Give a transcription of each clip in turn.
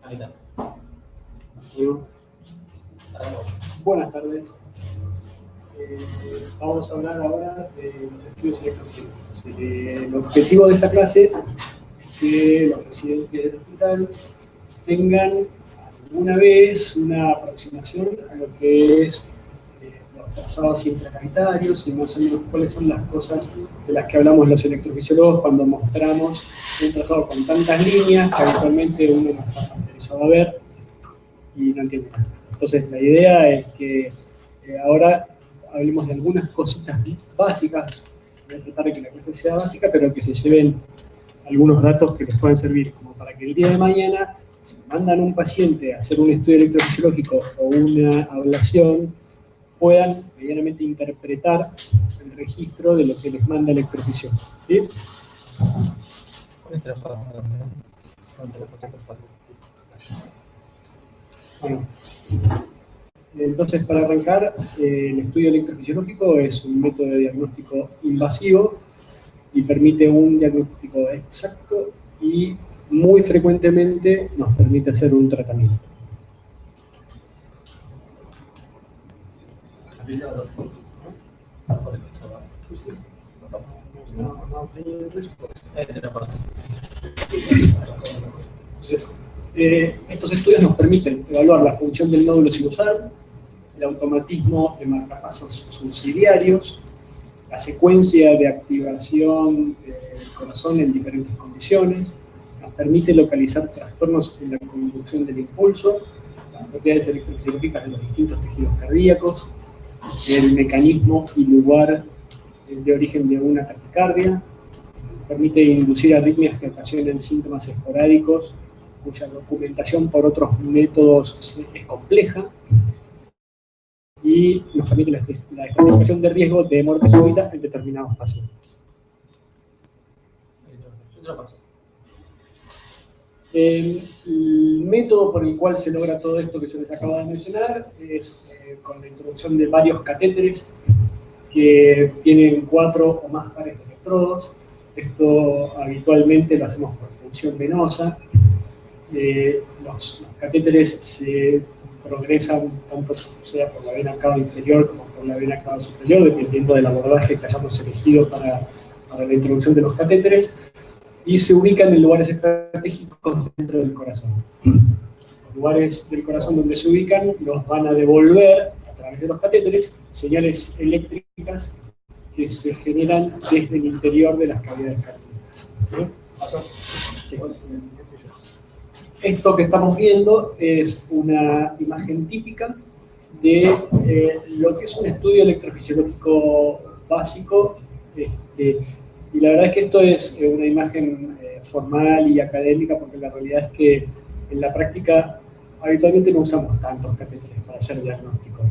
Ahí está. Buenas tardes. Vamos a hablar ahora de los estudios electroquímicos. El objetivo de esta clase es que los residentes del hospital tengan alguna vez una aproximación a lo que es los trazados intracavitarios y más o menos cuáles son las cosas de las que hablamos los electrofisiólogos cuando mostramos un trazado con tantas líneas que habitualmente uno no está interesado a ver y no entiende nada. Entonces la idea es que ahora hablemos de algunas cositas básicas. Voy a tratar de que la clase sea básica, pero que se lleven algunos datos que les puedan servir, como para que el día de mañana, si mandan a un paciente a hacer un estudio electrofisiológico o una ablación, puedan medianamente interpretar el registro de lo que les manda el electrofisiólogo. ¿Sí? Bueno, entonces para arrancar, el estudio electrofisiológico es un método de diagnóstico invasivo y permite un diagnóstico exacto y muy frecuentemente nos permite hacer un tratamiento. Entonces, estos estudios nos permiten evaluar la función del nódulo sinusal, el automatismo de marcapasos subsidiarios, la secuencia de activación del corazón en diferentes condiciones, nos permite localizar trastornos en la conducción del impulso, las propiedades electrofisiológicas de los distintos tejidos cardíacos, el mecanismo y lugar de origen de una taquicardia, permite inducir arritmias que ocasionan síntomas esporádicos, cuya documentación por otros métodos es compleja, y nos permite la estratificación de riesgo de muerte súbita en determinados pacientes. El método por el cual se logra todo esto que yo les acabo de mencionar es con la introducción de varios catéteres que tienen 4 o más pares de electrodos. Esto habitualmente lo hacemos por punción venosa. Los catéteres se progresan tanto sea por la vena cava inferior como por la vena cava superior, dependiendo del abordaje que hayamos elegido para la introducción de los catéteres, y se ubican en lugares estratégicos dentro del corazón. Los lugares del corazón donde se ubican nos van a devolver, a través de los catéteres, señales eléctricas que se generan desde el interior de las cavidades cardíacas. ¿Sí? Esto que estamos viendo es una imagen típica de lo que es un estudio electrofisiológico básico, y la verdad es que esto es una imagen formal y académica, porque la realidad es que en la práctica habitualmente no usamos tantos catéteres para hacer diagnóstico.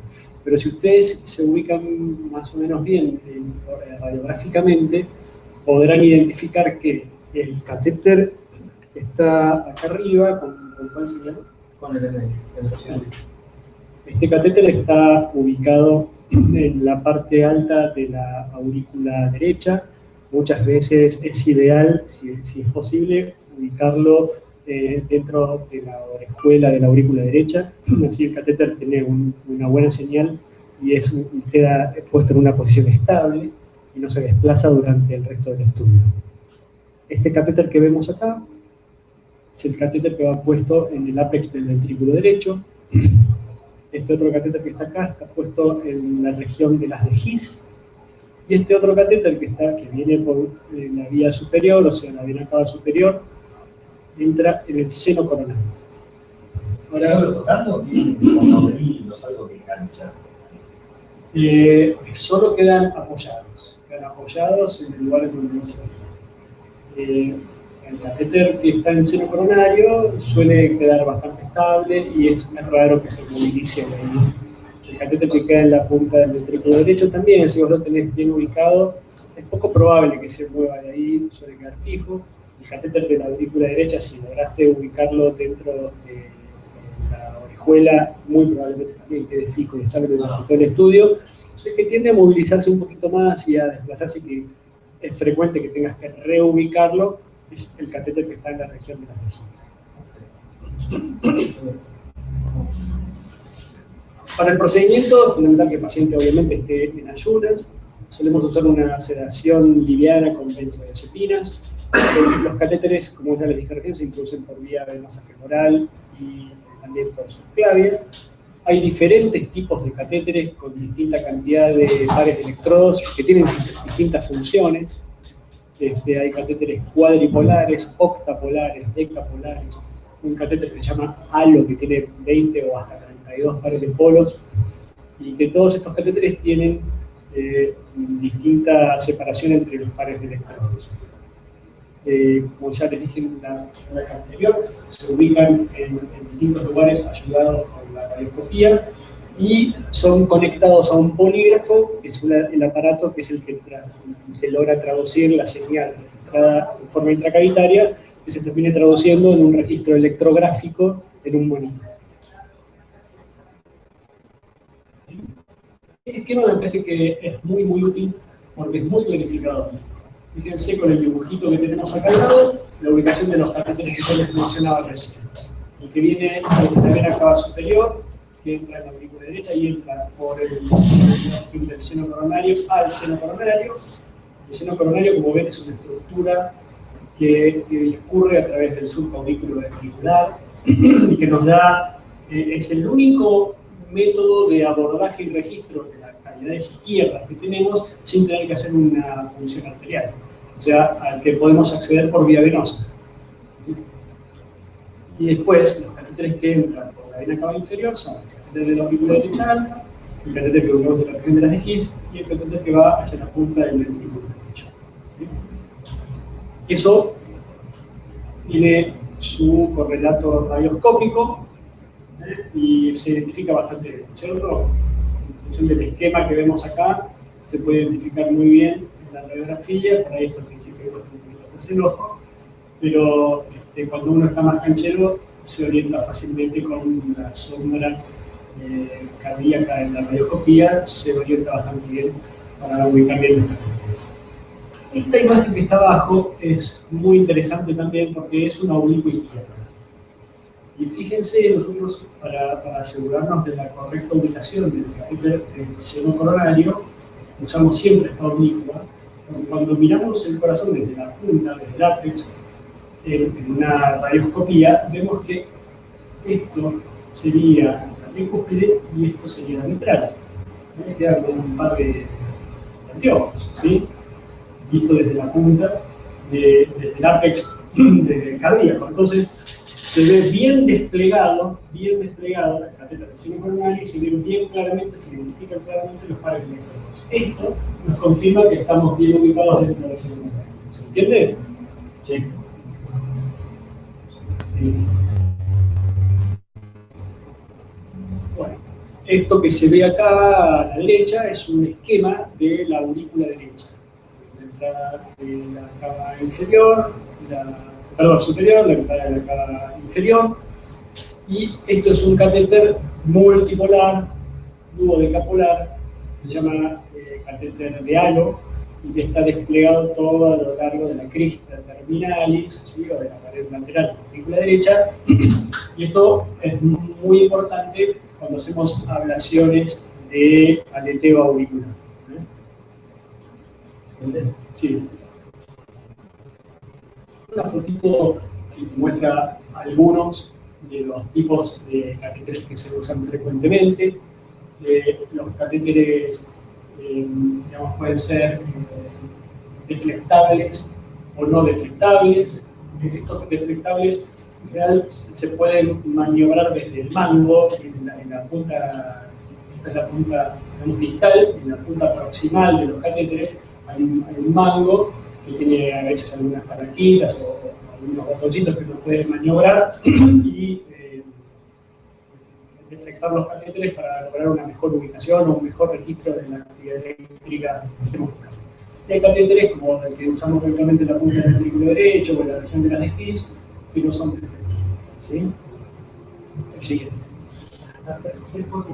Pero si ustedes se ubican más o menos bien radiográficamente, podrán identificar que el catéter está acá arriba, ¿con cuál señal? Con el medio. Este catéter está ubicado en la parte alta de la aurícula derecha. Muchas veces es ideal, si es posible, ubicarlo dentro de la orejuela de la aurícula derecha. Así el catéter tiene una buena señal y queda puesto en una posición estable y no se desplaza durante el resto del estudio. Este catéter que vemos acá es el catéter que va puesto en el ápex del ventrículo derecho. Este otro catéter que está acá está puesto en la región de las de His. Y este otro catéter que viene por la vía superior, o sea, la vena cava superior, entra en el seno coronario. Ahora, ¿solo tocando? No es algo que engancha. Solo quedan apoyados en el lugar en donde no se ve. El catéter que está en el seno coronario suele quedar bastante estable y es más raro que se movilice ahí. El catéter que queda en la punta del ventrículo derecho también, si vos lo tenés bien ubicado, es poco probable que se mueva de ahí, suele quedar fijo. El catéter de la aurícula derecha, si lograste ubicarlo dentro de la orejuela, muy probablemente también quede fijo y estable durante todo el estudio. Es que tiende a movilizarse un poquito más y a desplazarse, que es frecuente que tengas que reubicarlo, es el catéter que está en la región de las mejillas. Para el procedimiento es fundamental que el paciente obviamente esté en ayunas. Solemos usar una sedación liviana con benzodiazepinas. Los catéteres, como ya les dije recién, se introducen por vía venosa femoral y también por subclavia. Hay diferentes tipos de catéteres con distinta cantidad de pares de electrodos que tienen distintas funciones. Hay catéteres cuadripolares, octapolares, decapolares. Un catéter que se llama halo, que tiene 20 o hasta 32 pares de polos, y que todos estos catéteres tienen distinta separación entre los pares de electrodos. Como ya les dije en la clase anterior, se ubican en distintos lugares ayudados con la radioscopía y son conectados a un polígrafo, que es el aparato que es el que logra traducir la señal registrada en forma intracavitaria, que se termine traduciendo en un registro electrográfico en un monitor. Este esquema me parece que es muy útil porque es muy clarificador. Fíjense con el dibujito que tenemos acá al lado, la ubicación de los catéteres que yo les mencionaba recién. El que viene desde la vena cava superior, que entra en la aurícula derecha y entra por el seno coronario al seno coronario. El seno coronario, como ven, es una estructura que discurre a través del surco auriculoventricular y que nos da, es el único método de abordaje y registro de las cavidades izquierdas que tenemos sin tener que hacer una punción arterial, o sea, al que podemos acceder por vía venosa. Y después, los catéteres que entran por la vena cava inferior son el catéter de la aurícula derecha alta, el catéter que ubicamos en la región de las de His y el catéter que va hacia la punta del ventrículo derecho. Eso tiene su correlato radioscópico y se identifica bastante bien, ¿cierto? En función del esquema que vemos acá, se puede identificar muy bien en la radiografía. Por ahí esto al principio cuesta un poquito hacerse el ojo, pero cuando uno está más canchero se orienta fácilmente con la sombra cardíaca en la radioscopía, se orienta bastante bien para ubicar bien los catéteres. Esta imagen que está abajo es muy interesante también porque es una oblicuo izquierda. Y fíjense, nosotros para asegurarnos de la correcta ubicación del catéter del seno coronario, usamos siempre esta oblicua. Cuando miramos el corazón desde la punta, desde el ápex, en una radioscopía, vemos que esto sería la tricúspide y esto sería la mitral. Queda como un par de anteojos, ¿sí? Visto desde la punta, desde el ápex del cardíaco. Entonces, se ve bien desplegado el catéter del seno coronario y se ven bien claramente, se identifican claramente los pares de electrodos. Esto nos confirma que estamos bien ubicados dentro del seno coronario. ¿Se entiende? Sí. Sí. Bueno, esto que se ve acá a la derecha es un esquema de la aurícula derecha. La entrada de la cava inferior, superior, la entrada de la cava inferior, y esto es un catéter multipolar, duodecapolar, se llama catéter de halo, y que está desplegado todo a lo largo de la crista terminalis, ¿sí? O de la pared lateral de la aurícula derecha, y esto es muy importante cuando hacemos ablaciones de aleteo auricular. Sí. Una fotito que muestra algunos de los tipos de catéteres que se usan frecuentemente. Los catéteres digamos, pueden ser deflectables o no deflectables. Estos deflectables en general se pueden maniobrar desde el mango, en la punta, esta es la punta digamos, distal, en la punta proximal de los catéteres hay un mango que tiene a veces algunas palanquitas o algunos botoncitos que uno puede maniobrar y deflectar los catéteres para lograr una mejor ubicación o un mejor registro de la actividad eléctrica que estemos buscando. Y hay catéteres como el que usamos habitualmente en la punta del ventrículo derecho o en la región de las de His que no son deflectables. ¿Sí? El siguiente. ¿Puedo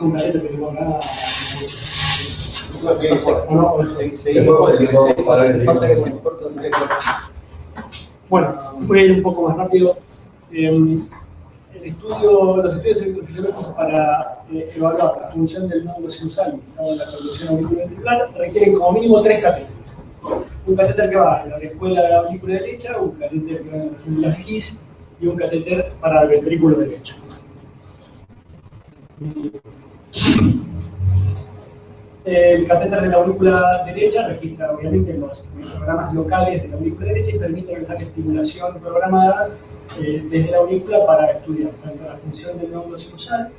un catéter que tengo acá? Bueno, voy a ir un poco más rápido. Los estudios electrofisiológicos para evaluar la función del nódulo sinusal indicado en la conducción auriculoventricular requieren como mínimo 3 catéteres. Un catéter que va en la escuela de la aurícula derecha, un catéter que va en la región de la His y un catéter para el ventrículo derecho. El catéter de la aurícula derecha registra obviamente los programas locales de la aurícula derecha y permite realizar estimulación programada desde la aurícula para estudiar tanto la función del nódulo sinusal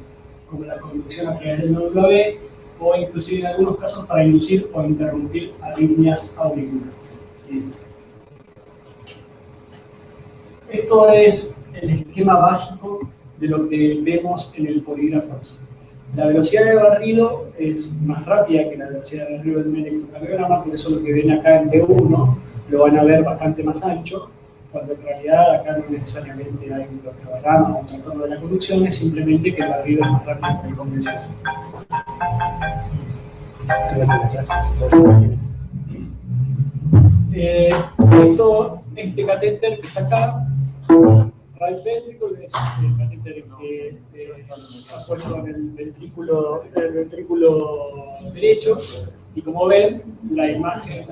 como la conducción a través del nódulo AB o inclusive en algunos casos para inducir o interrumpir arritmias auriculares. ¿Sí? Esto es el esquema básico de lo que vemos en el polígrafo. La velocidad de barrido es más rápida que la velocidad de barrido de un electrocardiograma, por eso lo que ven acá en B1 lo van a ver bastante más ancho, cuando en realidad acá no necesariamente hay un electrocardiograma o un trastorno de la conducción, es simplemente que el barrido es más rápido que el convencional. Este catéter que está acá, right ventricle, es el catéter que está puesto en el ventrículo derecho, y como ven, la imagen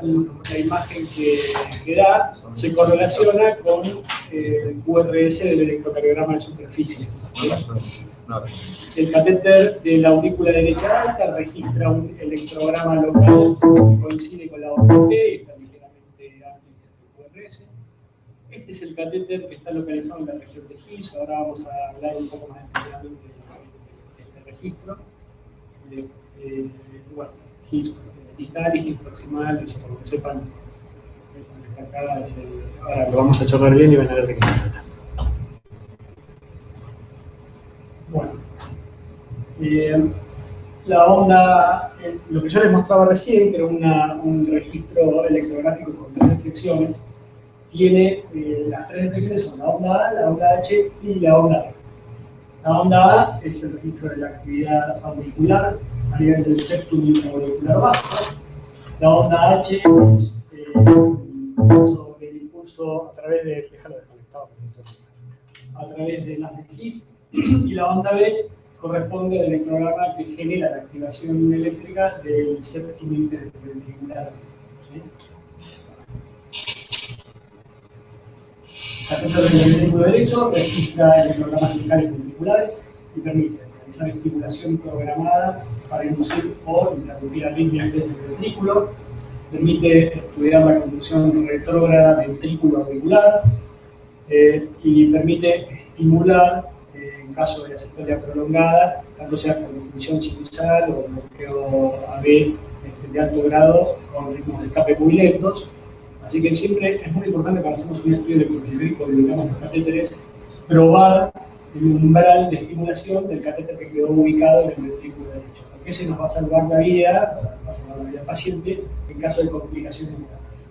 que da se correlaciona con el QRS del electrocardiograma de superficie. El catéter de la aurícula derecha alta registra un electrograma local que coincide con la ORT y está ligeramente antes del QRS. Este es el catéter que está localizado en la región de His. Ahora vamos a hablar un poco más detalladamente de este registro. Bueno, His distal y His proximal, eso como que sepan. Acá, ahora lo vamos a charlar bien y van a ver de qué se trata. Bueno, la onda, lo que yo les mostraba recién, que era un registro electrográfico con 3 deflexiones, tiene las 3 deflexiones son la onda A, la onda H y la onda B. La onda A es el registro de la actividad auricular a nivel del septum intraauricular bajo. La onda H es sobre el impulso a través de, a través de las de His, y la onda B corresponde al electrograma que genera la activación eléctrica del septum interventricular. ¿Sí? La catéter del ventrículo derecho registra electrogramas locales ventriculares y permite realizar estimulación programada para inducir o interrumpir arritmias desde el ventrículo. Permite estudiar la conducción retrógrada ventrículo-auricular y permite estimular, en caso de asistolia prolongada, tanto sea con disfunción sinusal o bloqueo AB de alto grado con ritmos de escape muy lentos. Así que siempre es muy importante cuando hacemos un estudio electrofisiológico y ubicamos los catéteres, probar el umbral de estimulación del catéter que quedó ubicado en el ventrículo derecho. Porque ese nos va a salvar la vida, va a salvar la vida del paciente en caso de complicaciones.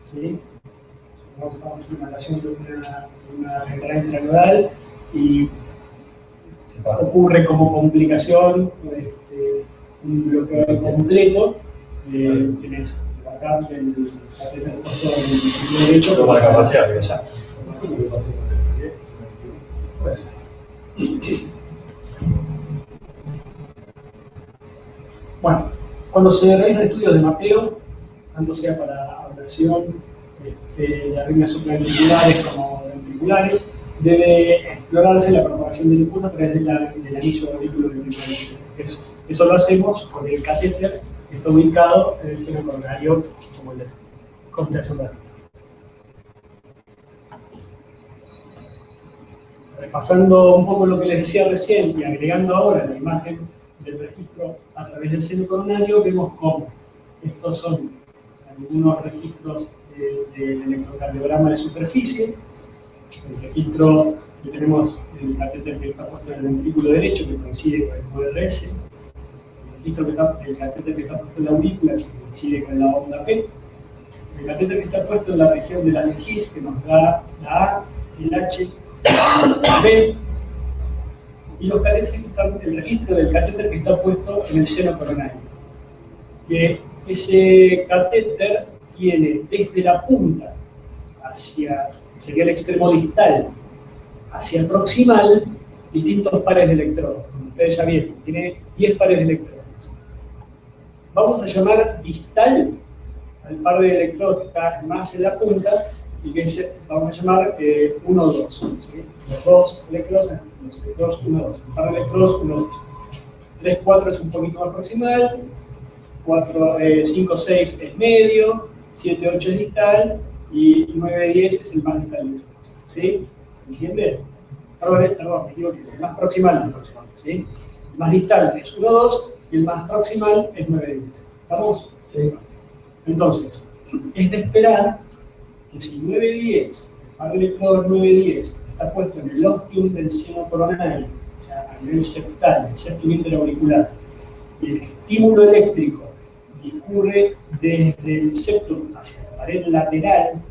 ¿Sí? Vamos a una relación de una entrada intranodal y ocurre como complicación un bloqueo completo. Tienes acá el catéter puesto en el ventrículo derecho. Pero para capacidad, exacto. Pues. Bueno, cuando se realizan estudios de mapeo, tanto sea para ablación de arritmias supraventriculares como ventriculares, debe explorarse la propagación del impulso a través del anillo auriculoventricular. Eso lo hacemos con el catéter que está ubicado en el seno coronario, como el de contra. Repasando un poco lo que les decía recién y agregando ahora la imagen del registro a través del seno coronario, vemos cómo estos son algunos registros del electrocardiograma de superficie. El registro que tenemos, el catéter que está puesto en el ventrículo derecho, que coincide con el QRS. El catéter que está puesto en la aurícula, que coincide con la onda P. El catéter que está puesto en la región de la de His, que nos da la A, el H, la B. Y los catéteres que están, el registro del catéter que está puesto en el seno coronario. Que ese catéter tiene desde la punta hacia que sería el extremo distal, hacia el proximal, distintos pares de electrodos. Ustedes ya vieron, tiene 10 pares de electrodos. Vamos a llamar distal al par de electrodos que está más en la punta, y que vamos a llamar 1, 2. ¿Sí? Los dos electrodos, 1, 2. El par de electrodos, 1, 2. 3, 4 es un poquito más proximal, 5, 6 es medio, 7, 8 es distal, y 9, 10 es el más distal. ¿Sí? ¿Entiende? Perdón, me equivoqué, es el más proximal. ¿Sí? El más distal es 1, 2, y el más proximal es 9, 10. ¿Estamos? Sí. Entonces, es de esperar que si 9, 10, el par de electrodos 9, 10, está puesto en el ostium del seno coronario, o sea, a nivel septal, el septum interauricular, y el estímulo eléctrico discurre desde el septum hacia la pared lateral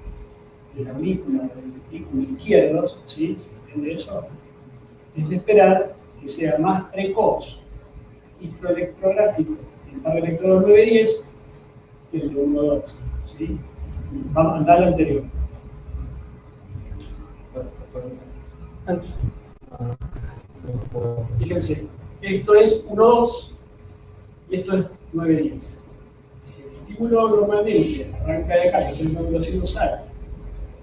de la aurícula del ventrículo izquierdo, ¿sí? ¿Se entiende eso? Es de esperar que sea más precoz el registro electrográfico del par de electrodos 9, 10 que el de 1, 2. ¿Sí? Vamos a andar al anterior. Fíjense, esto es 1, 2 y esto es 9, 10. Si el estímulo normalmente arranca de acá, que es el nódulo sinusal,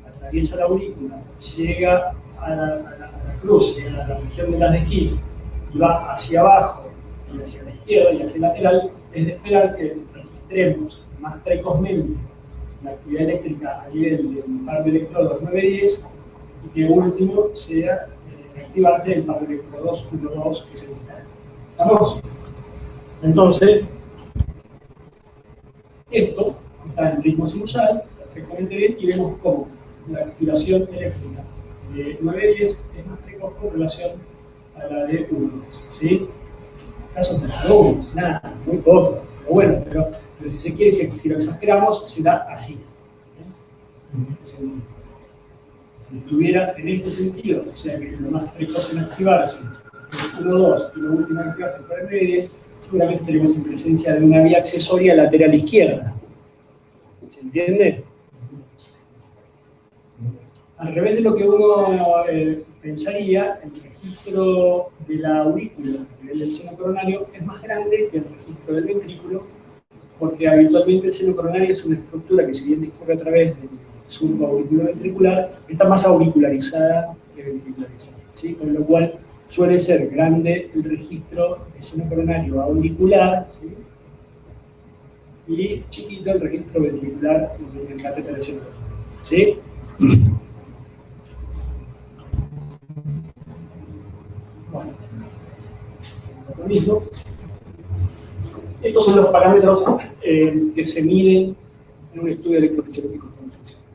atraviesa la aurícula, llega a la cruz, llega a la región de las de His, y va hacia abajo, y hacia la izquierda y hacia el lateral, es de esperar que registremos más precozmente la actividad eléctrica a nivel del par de electrodos 9-10 y que último sea activarse el par de electrodos 1-2 que es el vital. ¿Estamos? Entonces, esto está en ritmo sinusal, perfectamente bien, y vemos cómo la activación eléctrica de 9-10 es más precoz con relación a la de 1-2. ¿Sí? Casos de algunos, nada, muy poco, pero bueno, pero si se quiere, si lo exageramos, se da así. En este sentido. Si estuviera en este sentido, o sea que lo más precoz en activarse es 1-2 y lo último en activarse fuera 9-10, seguramente estaríamos en presencia de una vía accesoria lateral izquierda. ¿Se entiende? Al revés de lo que uno pensaría, el registro de la aurícula a nivel del seno coronario es más grande que el registro del ventrículo, porque habitualmente el seno coronario es una estructura que, si bien discurre a través del surco auriculoventricular, está más auricularizada que ventricularizada, ¿sí? Con lo cual suele ser grande el registro del seno coronario auricular, ¿sí? Y chiquito el registro ventricular en el catéter del seno coronario, ¿sí? Bueno, lo mismo. Estos son los parámetros que se miden en un estudio electrofisiológico convencional.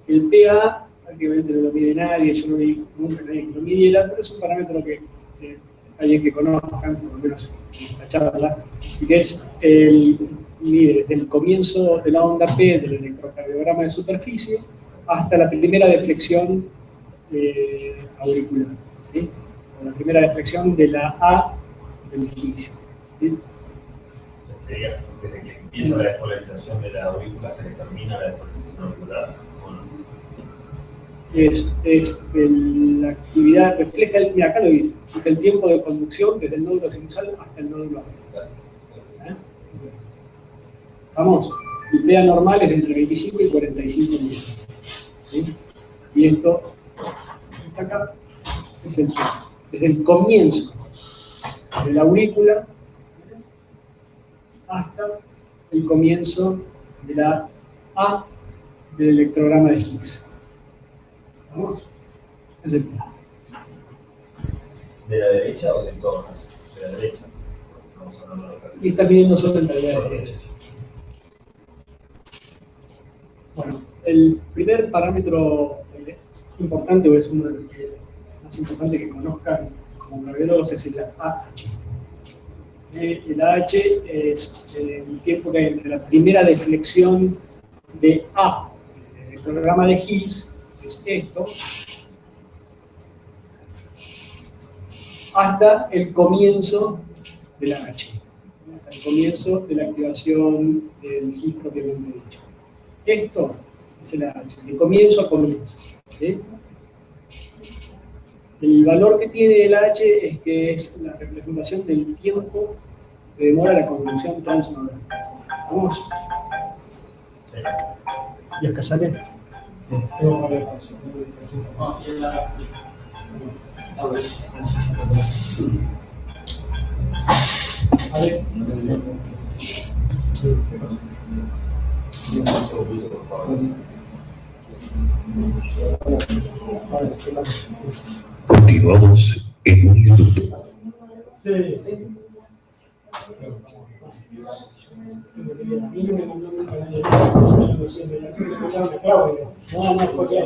El PA, prácticamente no lo mide nadie, yo no vi nunca nadie que lo midiera, pero es un parámetro que alguien que conozcan, por lo menos en esta charla, y que es mide desde el comienzo de la onda P del electrocardiograma de superficie hasta la primera deflexión auricular, ¿sí? O la primera deflexión de la A del GIS, ¿sí? Sería desde que empieza la despolarización de la aurícula hasta que termina la despolarización auricular. La actividad refleja, mira, acá lo dice, es el tiempo de conducción desde el nódulo sinusal hasta el nódulo auricular. Vamos, el PA normal es entre 25 y 45 minutos. ¿Sí? Y esto está acá, es el tiempo. Desde el comienzo de la aurícula hasta el comienzo de la A del electrograma de Higgs. ¿Vamos? Es el plan. ¿De la derecha o de todas? De la derecha. Estamos hablando de la derecha. Y está midiendo solo en la derecha. Bueno, el primer parámetro importante, o es uno de los más importantes que conozcan como cardiólogos, es el AH. El AH es el tiempo que hay entre la primera deflexión de A, el electrograma de His, que es esto, hasta el comienzo del AH, hasta el comienzo de la activación del His propiamente dicho. Esto es el AH, de comienzo a comienzo. ¿sí? El valor que tiene el H es que es la representación del tiempo que demora la conducción transnodal. ¿Vamos? Sí. ¿Y acá sale? Sí. Tengo que ver. No, sí, la... A ver. Continuamos en un minuto. Sí, sí, sí. No, no, fue que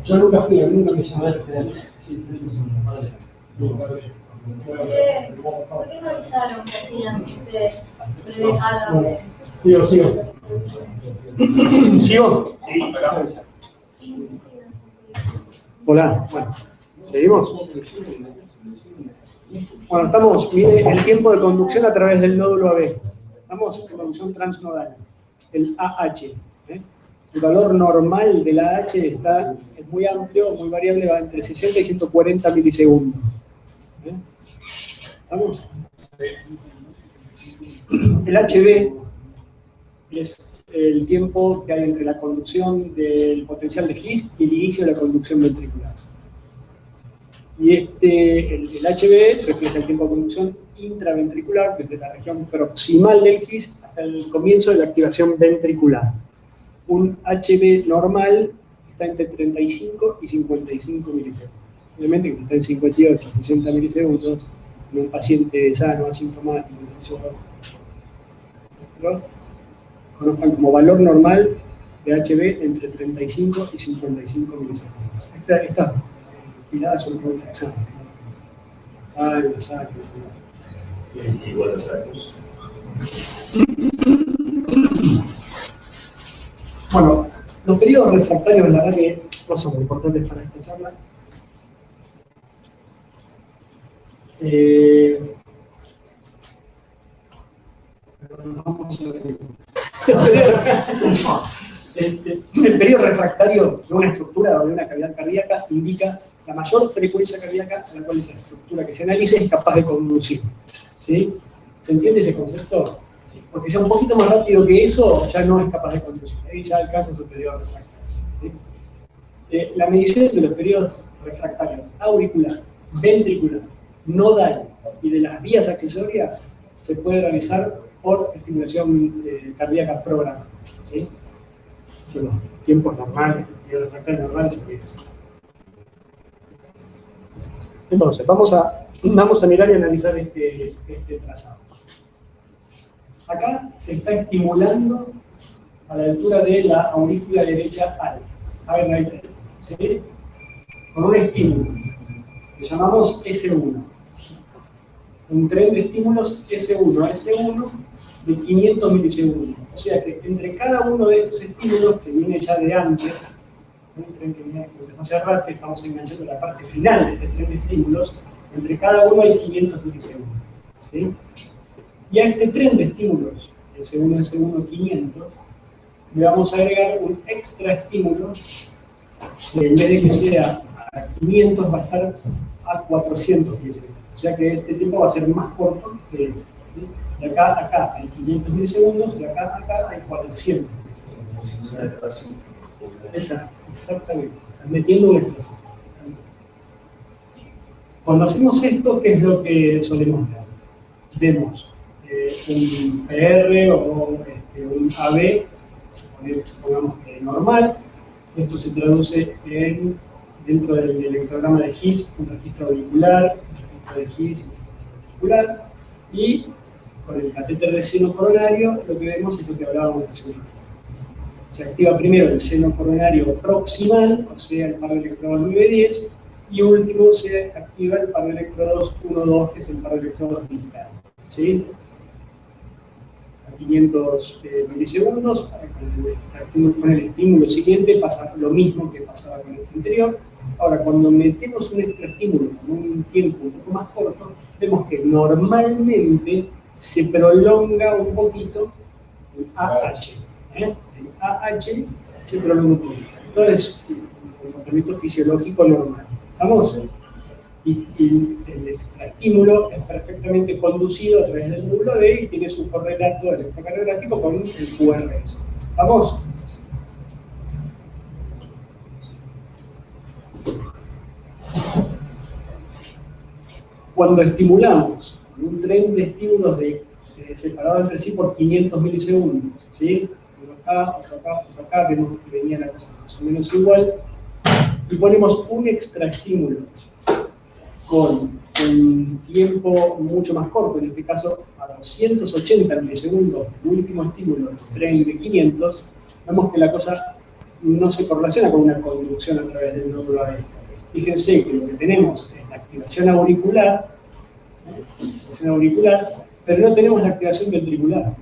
yo nunca fui, a mí nunca me llamaron. ¿Por qué no avisaron que hacían predejada? Sigo. ¿Sigo? Sí, acá. Hola, bueno, ¿seguimos? Bueno, estamos, mide el tiempo de conducción a través del nódulo AB. Estamos en conducción transnodal, el AH. El valor normal del AH es muy amplio, muy variable, va entre 60 y 140 milisegundos. ¿Estamos? El HB es el tiempo que hay entre la conducción del potencial de His y el inicio de la conducción ventricular. Y el HB refleja el tiempo de conducción intraventricular, desde la región proximal del His hasta el comienzo de la activación ventricular. Un HB normal está entre 35 y 55 milisegundos. Obviamente que está en 58 a 60 milisegundos en un paciente sano, asintomático, ¿no? Conozcan como valor normal de HB entre 35 y 55 milisegundos. Estas tiradas son muy interesantes. Sí, igual los sacos. Bueno, los periodos refractarios, la verdad que no son muy importantes para esta charla. Vamos a ver. El periodo refractario de una estructura o de una cavidad cardíaca indica la mayor frecuencia cardíaca a la cual esa estructura que se analice es capaz de conducir. ¿Sí? ¿Se entiende ese concepto? Porque sea un poquito más rápido que eso, ya no es capaz de conducir. Ahí ya alcanza su periodo refractario. ¿Sí? La medición de los periodos refractarios auricular, ventricular, nodal y de las vías accesorias se puede realizar por estimulación cardíaca programada. ¿Sí? Son los tiempos normales, los periodos refractarios normales se pueden hacer. Entonces, vamos a mirar y analizar este trazado. Acá se está estimulando a la altura de la aurícula derecha alta. A ver, ahí, ¿sí? Con un estímulo que llamamos S1. Un tren de estímulos S1 de 500 milisegundos. O sea que entre cada uno de estos estímulos, que viene ya de antes, un tren que empezó a cerrar, que estamos enganchando la parte final de este tren de estímulos, entre cada uno hay 500 milisegundos. ¿Sí? Y a este tren de estímulos, S1, 500, le vamos a agregar un extra estímulo, que en vez de que sea a 500 va a estar a 400 milisegundos. O sea que este tiempo va a ser más corto que este. ¿Sí? De acá a acá hay 500 milisegundos, de acá a acá hay 400 milisegundos. Exactamente. Estás metiendo una estación. Cuando hacemos esto, ¿qué es lo que solemos ver? Vemos un PR o un AB, pongamos que normal. Esto se traduce dentro del electrograma de His, un registro auricular, un registro de His, un registro auricular, y con el catéter de seno coronario lo que vemos es lo que hablábamos hace un momento. Se activa primero el seno coronario proximal, o sea, el par de electrodos 9-10, y último se activa el par de electrodos 1-2, que es el par de electrodos distal. ¿Sí? a 500 milisegundos, con el estímulo siguiente pasa lo mismo que pasaba con el anterior. Ahora, cuando metemos un extra estímulo con un tiempo un poco más corto, vemos que normalmente se prolonga un poquito el AH. El AH se prolonga un poquito. Entonces, un comportamiento fisiológico normal. ¿Estamos? Y el extraestímulo es perfectamente conducido a través del módulo B y tiene su correlato electrocardiográfico con el QRS. ¿Vamos? Cuando estimulamos un tren de estímulos separado entre sí por 500 milisegundos, ¿sí? Uno acá, otro acá, vemos que venía la cosa más o menos igual, y ponemos un extraestímulo con un tiempo mucho más corto, en este caso a 280 milisegundos, el último estímulo del tren de 500, vemos que la cosa no se correlaciona con una conducción a través del nódulo A. Fíjense que lo que tenemos es la activación auricular, pero no tenemos la activación ventricular.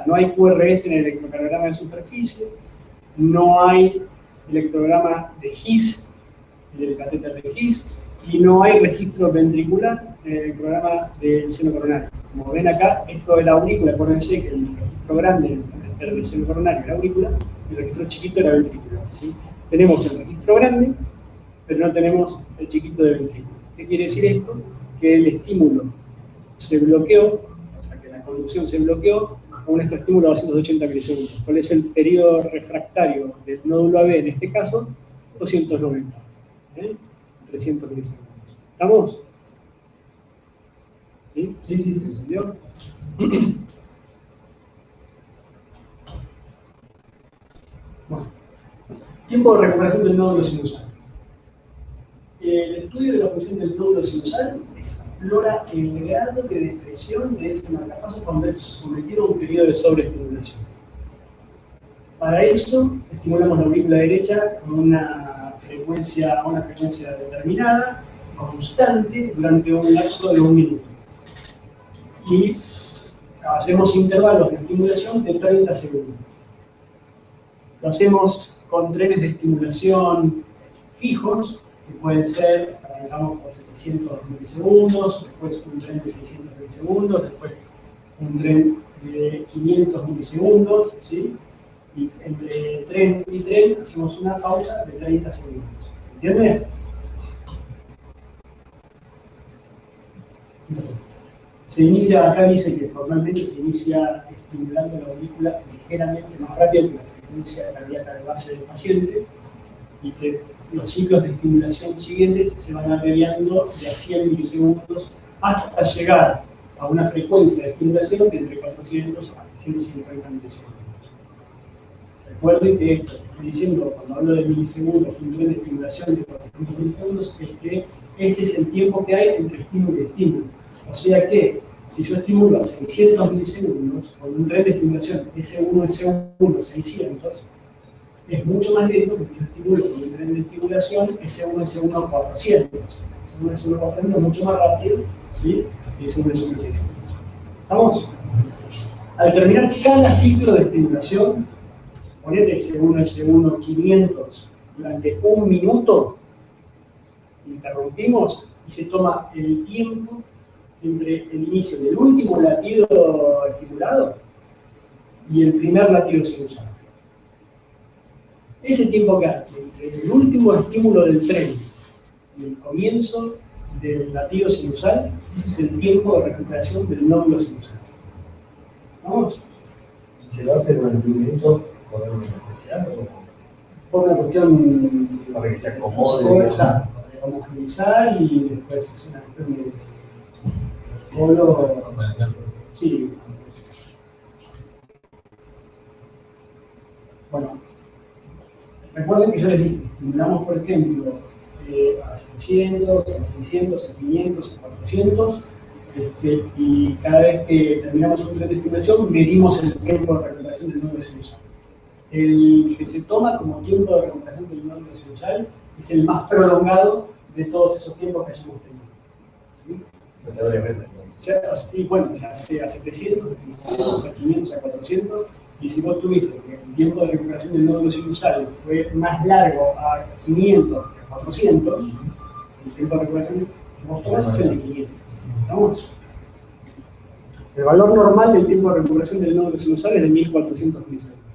No hay QRS en el electrocardiograma de superficie, no hay electrograma de His, el catéter de His, y no hay registro ventricular en el electrograma del seno coronario. Como ven acá, esto es la aurícula, acuérdense que el registro grande del seno coronario es la aurícula, y el registro chiquito es la ventrícula. ¿Sí? Tenemos el registro grande, pero no tenemos el chiquito de ventrículo. ¿Qué quiere decir esto? Que el estímulo se bloqueó, o sea que la conducción se bloqueó con un extraestímulo a 280 milisegundos. ¿Cuál es el periodo refractario del nódulo AB en este caso? 290. 300 milisegundos. ¿Estamos? ¿Sí? Sí, sí, ¿se entendió? Bueno. Tiempo de recuperación del nódulo sinusal. El estudio de la función del nódulo sinusal explora el grado de depresión de ese marcapaso cuando es sometido a un periodo de sobreestimulación. Para eso, estimulamos la aurícula derecha con una frecuencia determinada, constante, durante un lapso de 1 minuto. Y hacemos intervalos de estimulación de 30 segundos. Lo hacemos con trenes de estimulación fijos, que pueden ser, arrancamos por 700 milisegundos, después un tren de 600 milisegundos, después un tren de 500 milisegundos, ¿sí? Y entre tren y tren hacemos una pausa de 30 segundos. ¿Se entiende? Entonces, se inicia, acá dice que formalmente se inicia estimulando la aurícula ligeramente más rápido que la frecuencia cardíaca de base del paciente y que los ciclos de estimulación siguientes se van abreviando de a 100 milisegundos hasta llegar a una frecuencia de estimulación de entre 400 a 350 milisegundos. Recuerden que esto que estoy diciendo cuando hablo de milisegundos, un tren de estimulación de 400 milisegundos, es que ese es el tiempo que hay entre estímulo y estímulo. O sea que si yo estimulo a 600 milisegundos con un tren de estimulación S1, 600, es mucho más lento que si yo estimulo con un tren de estimulación S1, 400. S1, 400 es mucho más rápido, ¿sí? Que S1, 600. ¿Estamos? Al terminar cada ciclo de estimulación, ponete S1, 500 durante 1 minuto, interrumpimos y se toma el tiempo entre el inicio del último latido estimulado y el primer latido sinusal. Ese tiempo que hay entre el último estímulo del tren y el comienzo del latido sinusal, ese es el tiempo de recuperación del nódulo sinusal. ¿Vamos? ¿Y se lo hace durante 1 minuto por algo especial o Por una cuestión para que se acomode? Exacto. Vamos a revisar y después es una cuestión de polo. Sí. Bueno, recuerden que yo les dije, estimulamos por ejemplo a 600, a 600, a 500, a 400, y cada vez que terminamos un tren de estimulación medimos el tiempo de recuperación del nódulo sinusal. El que se toma como tiempo de recuperación del nódulo sinusal es el más prolongado de todos esos tiempos que hayamos tenido. ¿Sí? Hace varias veces, ¿no? Y bueno, se hace a 700, a 600, a 500, a 400. Y si vos tuviste que el tiempo de recuperación del nódulo sinusal fue más largo a 500 que a 400, el tiempo de recuperación que vos tomás es el de 500. ¿Estamos? El valor normal del tiempo de recuperación del nódulo sinusal es de 1400 milisegundos.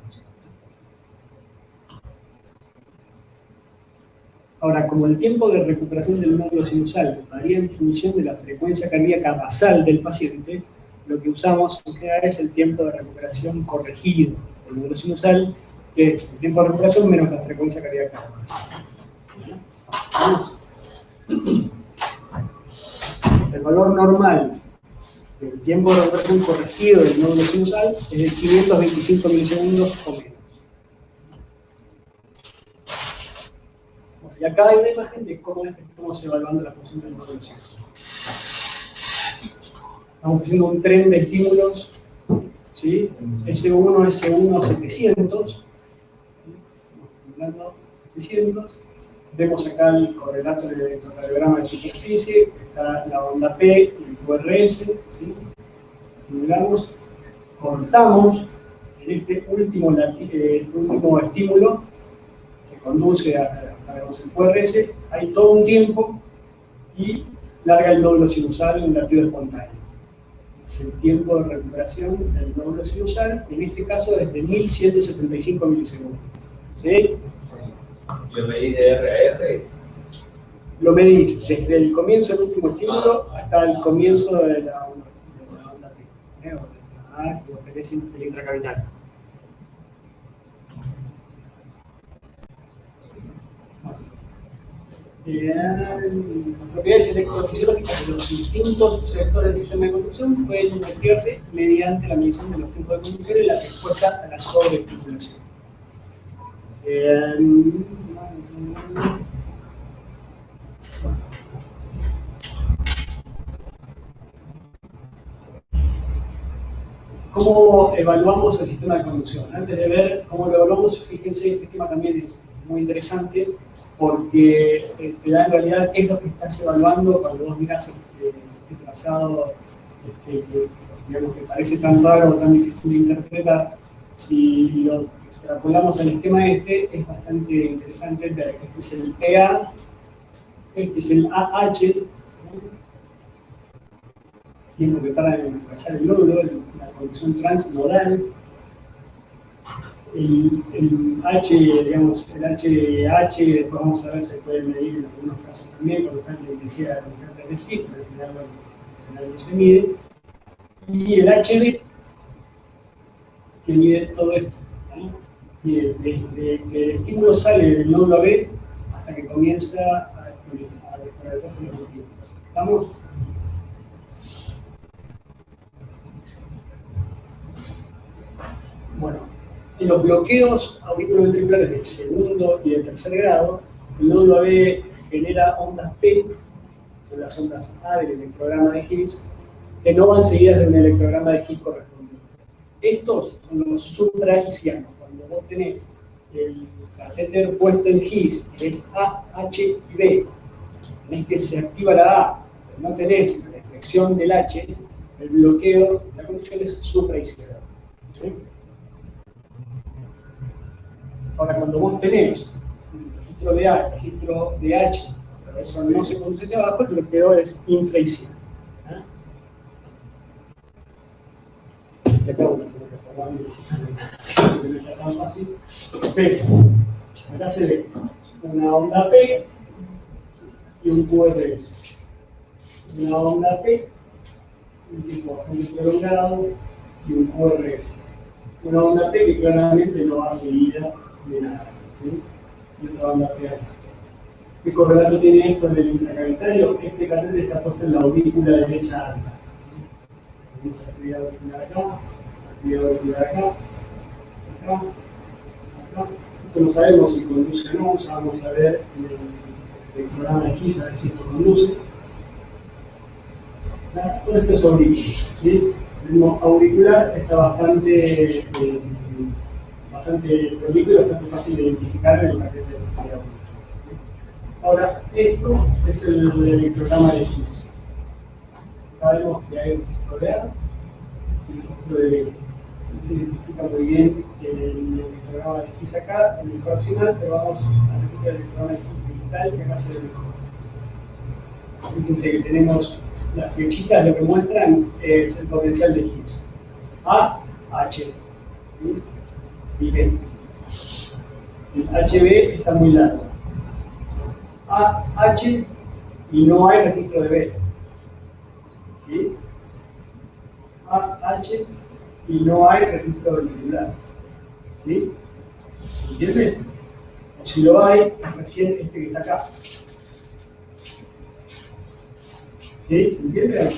Ahora, como el tiempo de recuperación del nódulo sinusal varía en función de la frecuencia cardíaca basal del paciente, lo que usamos en general es el tiempo de recuperación corregido del nódulo sinusal, que es el tiempo de recuperación menos la frecuencia cardíaca basal. ¿Vamos? El valor normal del tiempo de recuperación corregido del nódulo sinusal es de 525 milisegundos o menos. Y acá hay una imagen de cómo es que estamos evaluando la función del nódulo sinusal. Estamos haciendo un tren de estímulos, ¿sí? S1, S1, 700. Estamos 700. Vemos acá el correlato del electrocardiograma de superficie, está la onda P y el QRS, ¿sí? Miramos, cortamos en este último estímulo, se conduce a el QRS, hay todo un tiempo y larga el nódulo sinusal en latido espontáneo. Es el tiempo de recuperación del nódulo sinusal, en este caso desde 1175 milisegundos. ¿Sí? ¿Lo medís de R a R? Lo medís desde el comienzo del último estímulo hasta el comienzo de la onda P, o de la A, que vos tenés el intracavital. Las propiedades electrofisiológicas de los distintos sectores del sistema de conducción pueden investigarse mediante la medición de los tiempos de conducción y la respuesta a la sobreestimulación. ¿Cómo evaluamos el sistema de conducción? Antes de ver cómo lo evaluamos, fíjense, este tema también es muy interesante porque te da en realidad qué es lo que estás evaluando cuando vos mirás este trazado que digamos, que parece tan raro o tan difícil de interpretar. Si lo extrapolamos al esquema este, es bastante interesante. Este es el PA, este es el AH, tiempo que tarda en atravesar el nódulo, la conducción transnodal. El H, digamos, el HH, después vamos a ver si se puede medir en algunos casos también, cuando está en la intensidad de la constante del FIT, pero en general no se mide. Y el HB, que mide todo esto. Y desde que el estímulo sale del nódulo AB hasta que comienza a desperezarse los motivos. ¿Estamos? Bueno, en los bloqueos auriculoventriculares del segundo y del tercer grado, el nódulo AB genera ondas P, son las ondas A del electrograma de Higgs, que no van seguidas de un electrograma de Higgs correspondiente. Estos son los supraisianos. Cuando vos tenés el catéter puesto en Higgs, que es A, H y B, tenés que se activa la A, pero no tenés la deflexión del H, el bloqueo, la condición es supraisiano. ¿Sí? Ahora, cuando vos tenés un registro de A, registro de H, pero eso no se produce hacia abajo, el bloqueo es infraisiano. No está tan fácil, pero acá se ve una onda P y un QRS. Una onda P, un tipo bastante prolongado y un QRS. Una onda P que claramente no va seguida de nada, ¿sí? Y otra onda P acá. ¿Qué correlato tiene esto en el intracavitario? Este catéter está puesto en la aurícula derecha alta. Tenemos actividad auricular acá, actividad auricular acá, acá, acá. Esto no sabemos si conduce o no, ya vamos a ver en el programa de Higgs a ver si esto conduce. Todo esto es auricular, ¿sí? El ritmo auricular está bastante prolijo y bastante fácil de identificar en el paquete de auricular. Ahora, esto es el electrograma de Higgs. sabemos que hay un registro de A y un registro de B. Se identifica muy bien el electrograma de Higgs acá, en el proximal, pero vamos a repetir el electrograma de Higgs digital que acá se ve mejor. Fíjense que tenemos las flechitas, lo que muestran es el potencial de Higgs. A, H, ¿sí? Y B. El HB está muy largo. A, H y no hay registro de B. ¿Sí? A, H y no hay registro ventricular. ¿Sí? ¿Entiendes? O si lo hay, recién este que está acá. ¿Sí? ¿Se entiende?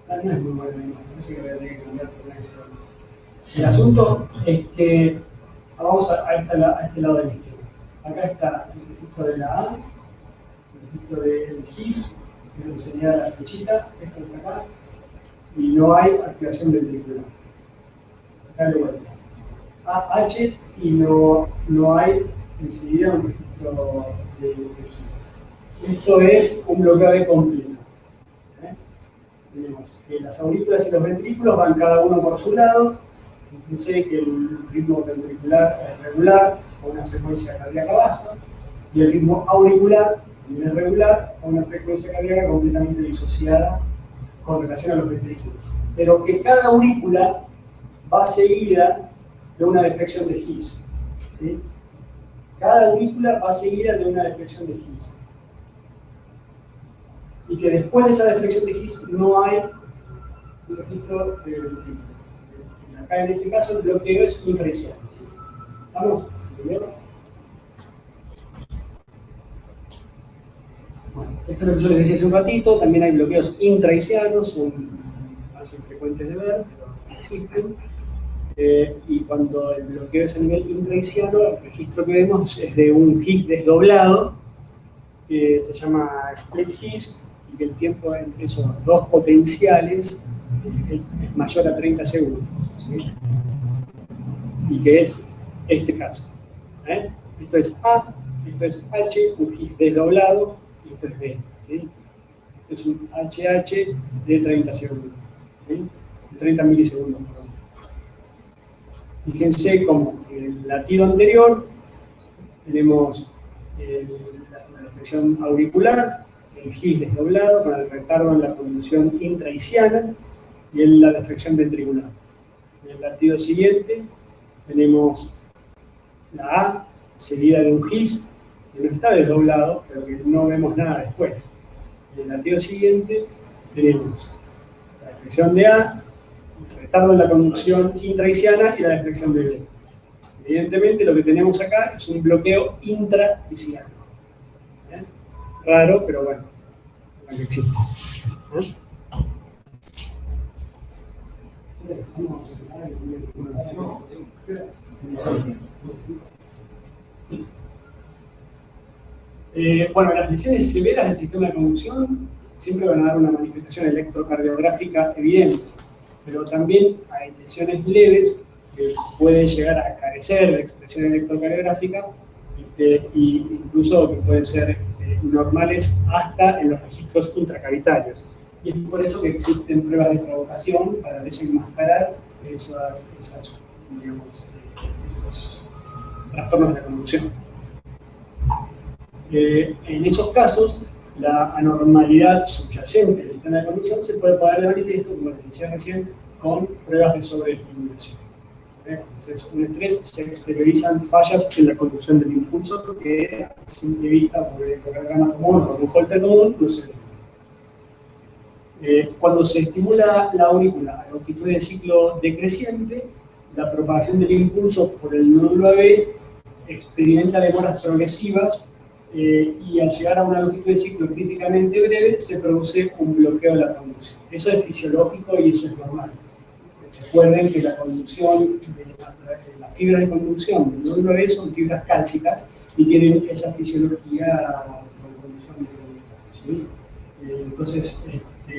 Ah, no es muy bueno, me parece que voy a tener que cambiar por una vez. El asunto es que vamos a este lado del esquema. Acá está el registro de la A, el registro del Higgs, que es lo que señala la flechita, esto está acá, y no hay activación ventricular. Acá de vuelta. AH y no hay enseguida un registro de Higgs. Esto es un bloqueo B completo. Tenemos que las aurículas y los ventrículos van cada uno por su lado. Fíjense que el ritmo ventricular es regular, a una frecuencia cardíaca baja, y el ritmo auricular también es regular, a una frecuencia cardíaca completamente disociada con relación a los ventrículos. Pero que cada aurícula va seguida de una deflexión de Higgs. ¿Sí? Cada aurícula va seguida de una deflexión de Higgs. Y que después de esa deflexión de Higgs no hay un registro de ventrículo. Acá en este caso el bloqueo es inferencial. ¿Estamos? ¿Entendieron? Bueno, esto es lo que yo les decía hace un ratito. También hay bloqueos intraicianos, son más infrecuentes de ver, pero existen. Y cuando el bloqueo es a nivel intraiciano, el registro que vemos es de un Higgs desdoblado, que se llama split Higgs, y que el tiempo entre esos dos potenciales es mayor a 30 segundos. ¿Sí? Y que es este caso. Esto es A, esto es H, un Higgs desdoblado, y esto es B. ¿Sí? Esto es un HH de 30 segundos. ¿Sí? De 30 milisegundos. Perdón. Fíjense como en el latido anterior tenemos la deflexión auricular, el Higgs desdoblado con el retardo en la conducción intraiciana y la deflexión ventricular. En el latido siguiente tenemos la A seguida de un Higgs que no está desdoblado, pero que no vemos nada después. En el latido siguiente tenemos la deflexión de A, el retardo en la conducción intraiciana y la deflexión de B. Evidentemente lo que tenemos acá es un bloqueo intraiciano. Raro, pero bueno, lo que existe. Bueno, las lesiones severas del sistema de conducción siempre van a dar una manifestación electrocardiográfica evidente, pero también hay lesiones leves que pueden llegar a carecer de expresión electrocardiográfica e incluso que pueden ser normales hasta en los registros intracavitarios. Y es por eso que existen pruebas de provocación para desenmascarar esos trastornos de la conducción. En esos casos, la anormalidad subyacente del sistema de conducción se puede poner de manifiesto, como les decía recién, con pruebas de sobreestimulación. Entonces, un estrés se exteriorizan fallas en la conducción del impulso que a simple vista por el electrocardiograma común o por un Holter común no se ve. Cuando se estimula la aurícula a longitud de ciclo decreciente, la propagación del impulso por el nódulo AB experimenta demoras progresivas y al llegar a una longitud de ciclo críticamente breve se produce un bloqueo de la conducción. Eso es fisiológico y eso es normal. Recuerden que la conducción, las fibras de conducción del nódulo AB son fibras cálcicas y tienen esa fisiología de conducción. ¿Sí? Entonces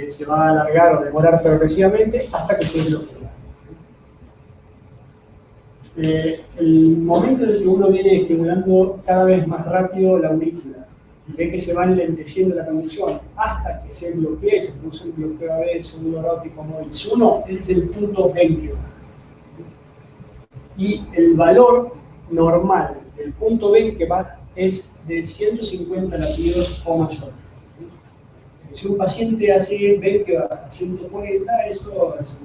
se va a alargar o demorar progresivamente hasta que se bloquea. El momento en el que uno viene estimulando cada vez más rápido la aurícula y ve que se va enlenteciendo la conducción hasta que se bloquea y se produce un bloqueo AB del seguro erótico móviles 1, ese es el punto 20. Y el valor normal del punto B que va es de 150 latidos o mayor. Si un paciente así ve que va a 140, eso es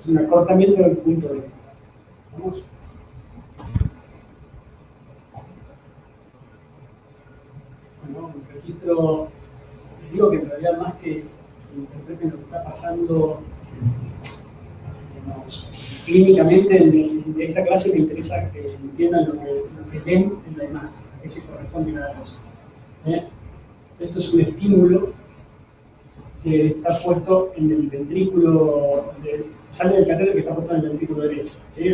un acortamiento del punto B. ¿Vamos? Bueno, el registro, les digo que en realidad más que interpreten lo que está pasando, digamos, clínicamente en esta clase me interesa que entiendan lo que ven en la imagen, a qué se corresponde cada cosa. Esto es un estímulo que está puesto en el ventrículo, sale del catéter que está puesto en el ventrículo derecho. ¿Sí?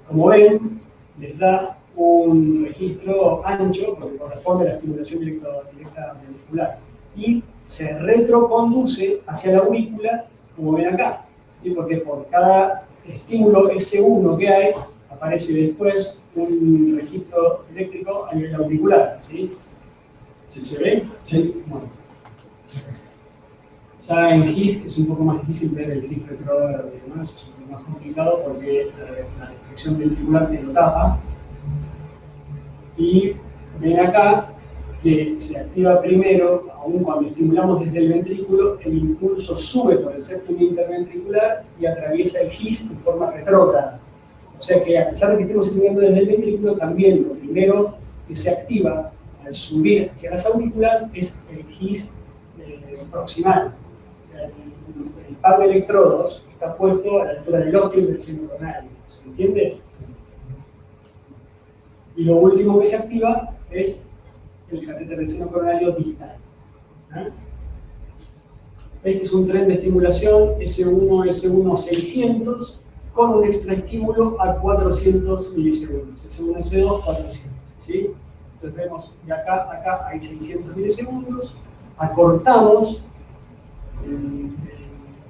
Como ven, les da un registro ancho, porque corresponde a la estimulación directa ventricular, y se retroconduce hacia la aurícula, como ven acá, ¿sí? Porque por cada estímulo S1 que hay, aparece después un registro eléctrico a nivel auricular. ¿Sí? ¿Sí se ve? Sí. Bueno. Ya en GIS es un poco más difícil ver el GIS retrógrado y demás, es un poco más complicado porque la deflexión ventricular te lo tapa. Y ven acá que se activa primero, aún cuando estimulamos desde el ventrículo, el impulso sube por el septum interventricular y atraviesa el GIS de forma retrógrada. O sea que a pesar de que estemos estimulando desde el ventrículo, también lo primero que se activa al subir hacia las aurículas es el GIS proximal. O sea, el par de electrodos está puesto a la altura del óseo y del seno coronario. ¿Se entiende? Y lo último que se activa es el catéter del seno coronario distal. Este es un tren de estimulación S1 600 con un extraestímulo a 400 milisegundos. S1, S2, 400. ¿Sí? Entonces vemos de acá hay 600 milisegundos. Acortamos el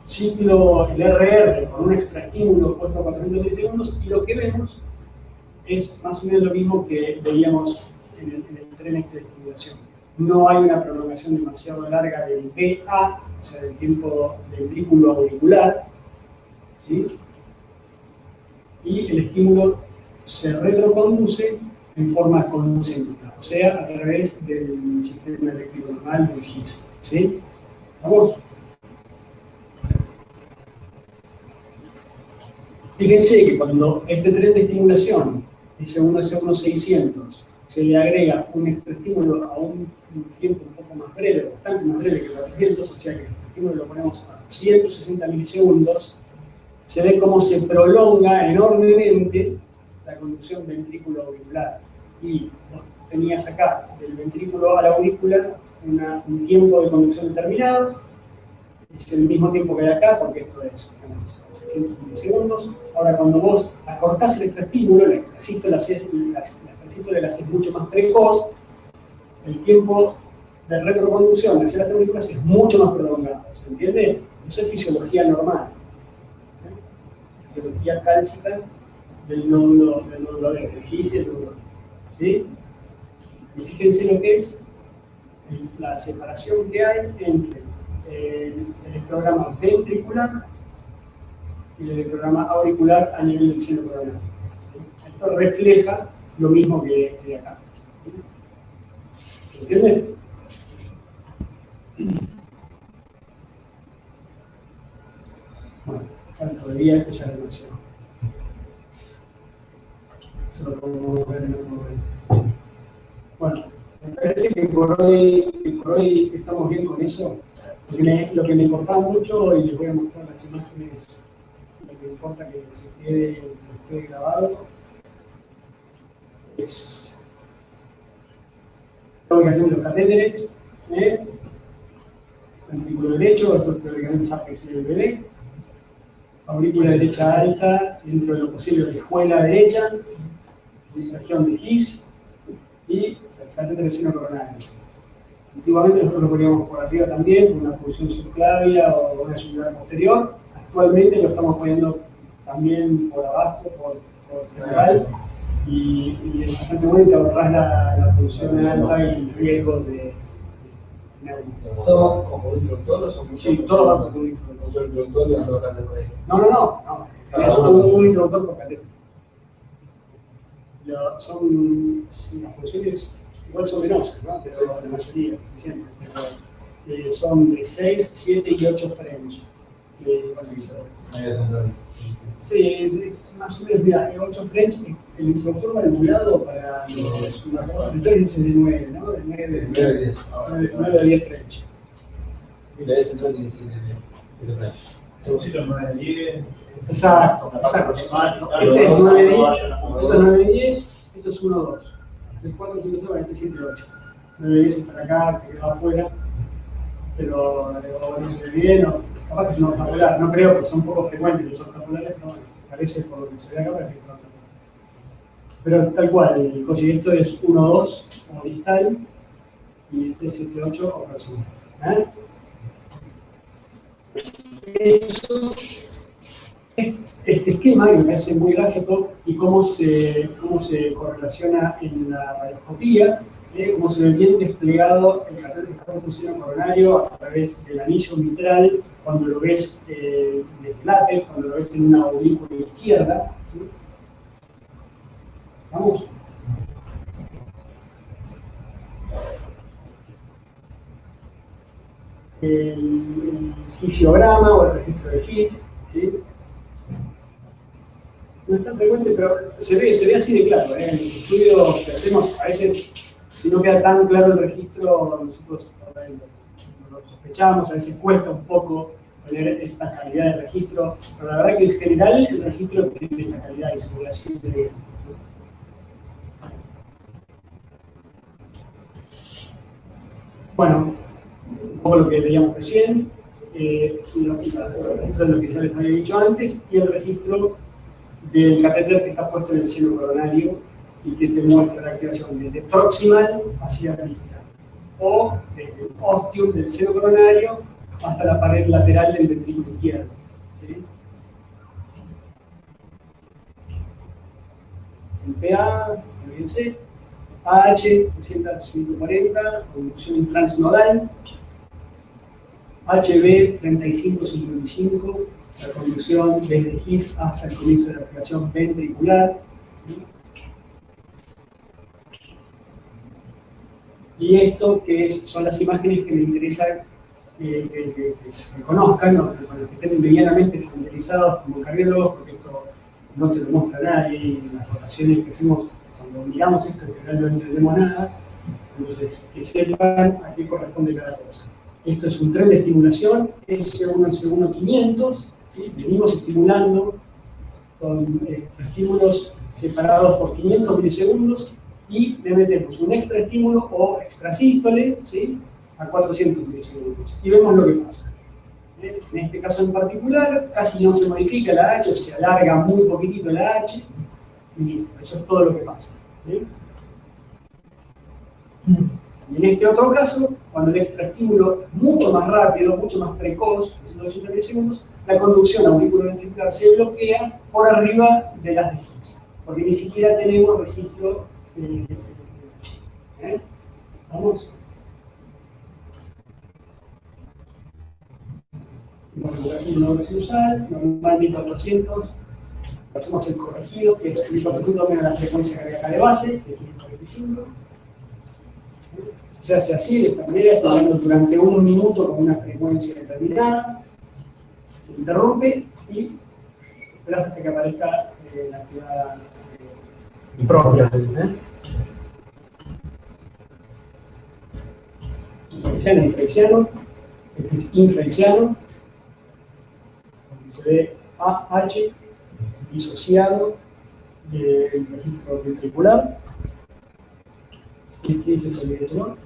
ciclo, el RR, con un extraestímulo puesto a 400 milisegundos, y lo que vemos es más o menos lo mismo que veíamos en el tren este de estimulación. No hay una prolongación demasiado larga del VA, o sea, del tiempo del ventrículo auricular, ¿sí? Y el estímulo se retroconduce en forma concéntrica, o sea, a través del sistema eléctrico normal del GIS. ¿Sí? ¿Vamos? Fíjense que cuando este tren de estimulación, S1 600, se le agrega un extraestímulo a un tiempo un poco más breve, bastante más breve que 400, o sea que el estímulo lo ponemos a 160 milisegundos, se ve cómo se prolonga enormemente la conducción ventrículo-auricular. Y tenías acá, del ventrículo a la aurícula, un tiempo de conducción determinado, es el mismo tiempo que hay acá, porque esto es 600 milisegundos. Ahora, cuando vos acortás el extraestímulo, el extrasístole es mucho más precoz, el tiempo de retroconducción hacia las aurículas es mucho más prolongado. ¿Se entiende? Eso es fisiología normal. Fisiología cálcica del nódulo del GIS y el nódulo. ¿Sí? Y fíjense lo que es la separación que hay entre el electrograma ventricular y el electrograma auricular a nivel del seno coronario. ¿Sí? Esto refleja lo mismo que de acá. ¿Se entiende? Bueno, salto de día, esto ya es demasiado. Eso lo podemos ver en otro momento. Bueno, me parece que por hoy estamos bien con eso. Lo que me importaba mucho, y les voy a mostrar las imágenes, lo que importa que se quede grabado, es la ubicación de los catéteres, ventrículo derecho, esto es teóricamente SAPEX del bebé, aurícula derecha alta, dentro de lo posible de escuela derecha, región de GIS y el catéter del seno coronario. Antiguamente nosotros lo poníamos por arriba también, con una posición subclavia o una yugular posterior. Actualmente lo estamos poniendo también por abajo, por femoral, y es bastante bueno y te ahorras la producción alta y el riesgo de neumonitis. ¿Todo como un instructor o son Sí, todo va con un introductor. un solo instructor y otro acá de por ahí? No. Es un introductor por catéter. Las funciones igual son menos, ¿no? Pero la mayoría, siempre. Pero, son de 6, 7 y 8 French. Media central. Sí, más o menos, mira, 8 French, el instructor valvulado para los entonces es de 9, ¿no? De 9 9 de 10. a 10 French. Y la vez central tiene 7 French. Pusieron 9 de 10. Exacto. Este es 9 de 10, esto es 9 de 10, esto es 1, 2. El 4, 5, 6, 7, 7, 8. 9 de 10 es para acá, que quedó afuera. Pero no se ve bien, o capaz que es un octapolar, no creo porque son poco frecuentes los octapolares, pero bueno, parece por lo que se ve acá, parece que es un octapolar. Pero tal cual, oye, esto es 1, 2 o distal y este es 7, 8 o personal. Eso, este esquema que me parece muy gráfico y cómo se correlaciona en la radioscopía. Cómo se ve bien desplegado el catéter que está puesto en el seno coronario a través del anillo mitral, cuando lo ves desde el látex, cuando lo ves en una aurícula izquierda. ¿Sí? ¿Vamos? El fisiograma o el registro de FIS, ¿sí? No es tan frecuente, pero se ve así de claro. En los estudios que hacemos, a veces, si no queda tan claro el registro, nosotros lo sospechamos, a veces cuesta un poco tener esta calidad de registro, pero la verdad que en general el registro tiene esta calidad y se ve así de bien. Bueno, un poco lo que veíamos recién, el registro de lo que ya les había dicho antes, y el registro del catéter que está puesto en el seno coronario y que te muestra la activación desde proximal hacia distal, o desde el ostium del seno coronario hasta la pared lateral del ventrículo izquierdo. ¿Sí? El PA, olvídense, AH 60-140, conducción transnodal, HB 35-55, la conducción desde GIS hasta el comienzo de la activación ventricular. Y esto que son las imágenes que me interesa que se conozcan, o con los que estén medianamente familiarizados como cardiólogos, porque esto no te lo muestra nadie, y en las rotaciones que hacemos cuando miramos esto en general no entendemos nada, entonces que sepan a qué corresponde cada cosa. Esto es un tren de estimulación, S1 S1 500, ¿sí? Venimos estimulando con estímulos separados por 500 milisegundos y le metemos un extra estímulo o extrasístole, ¿sí? A 400 milisegundos y vemos lo que pasa. En este caso en particular casi no se modifica la H, se alarga muy poquitito la H y listo, eso es todo lo que pasa. ¿Sí? Y en este otro caso, cuando el extraestímulo es mucho más rápido, mucho más precoz, 180 milisegundos, la conducción auriculoventricular se bloquea por arriba de las de GIS, porque ni siquiera tenemos registro ¿Vamos? Recuperación de una dosis usal, normal 1400, hacemos el corregido, que es 1400 menos la frecuencia cardíaca de base, que es 45. Se hace así, de esta manera, esperando durante 1 minuto con una frecuencia determinada, se interrumpe y esperas hasta que aparezca la actividad propia. Infrahiciano, infrahiciano, este es infrahiciano, donde se ve AH disociado del registro ventricular. ¿Qué es eso de eso?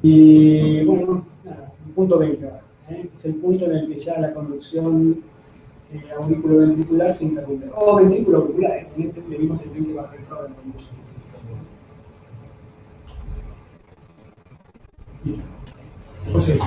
Y bueno, nada, un punto 20, es el punto en el que ya la conducción auriculoventricular se interrumpe. O ventrículo auricular, le vimos el vínculo afectado en la conducción. Listo. José.